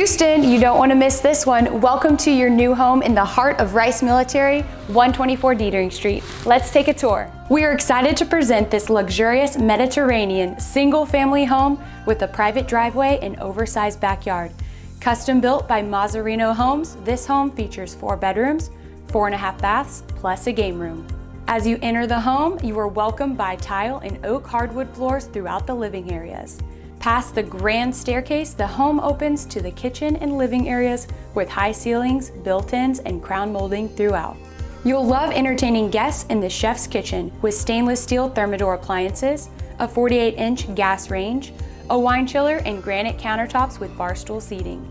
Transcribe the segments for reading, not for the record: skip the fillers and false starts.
Houston, you don't want to miss this one. Welcome to your new home in the heart of Rice Military, 124 Detering Street. Let's take a tour. We are excited to present this luxurious Mediterranean single-family home with a private driveway and oversized backyard. Custom built by Mazzarino Homes, this home features 4 bedrooms, 4.5 baths, plus a game room. As you enter the home, you are welcomed by tile and oak hardwood floors throughout the living areas. Past the grand staircase, the home opens to the kitchen and living areas with high ceilings, built-ins, and crown molding throughout. You'll love entertaining guests in the chef's kitchen with stainless steel Thermador appliances, a 48-inch gas range, a wine chiller, and granite countertops with bar stool seating.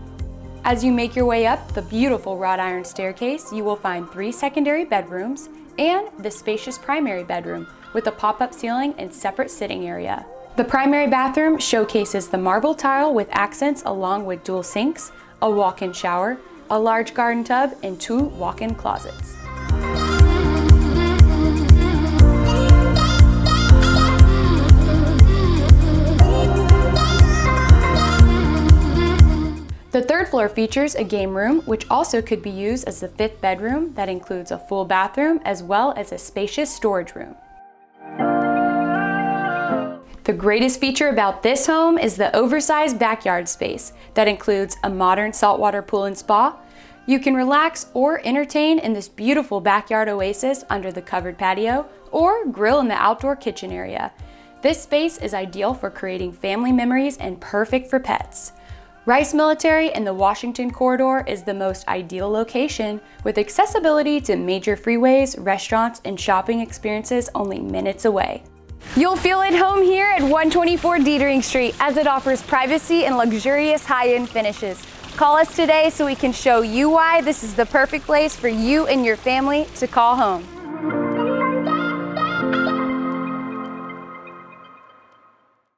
As you make your way up the beautiful wrought iron staircase, you will find 3 secondary bedrooms and the spacious primary bedroom with a pop-up ceiling and separate sitting area. The primary bathroom showcases the marble tile with accents along with dual sinks, a walk-in shower, a large garden tub, and 2 walk-in closets. The 3rd floor features a game room, which also could be used as the 5th bedroom that includes a full bathroom as well as a spacious storage room. The greatest feature about this home is the oversized backyard space that includes a modern saltwater pool and spa. You can relax or entertain in this beautiful backyard oasis under the covered patio or grill in the outdoor kitchen area. This space is ideal for creating family memories and perfect for pets. Rice Military in the Washington corridor is the most ideal location with accessibility to major freeways, restaurants, and shopping experiences only minutes away. You'll feel at home here at 124 Detering Street as it offers privacy and luxurious high-end finishes. Call us today so we can show you why this is the perfect place for you and your family to call home.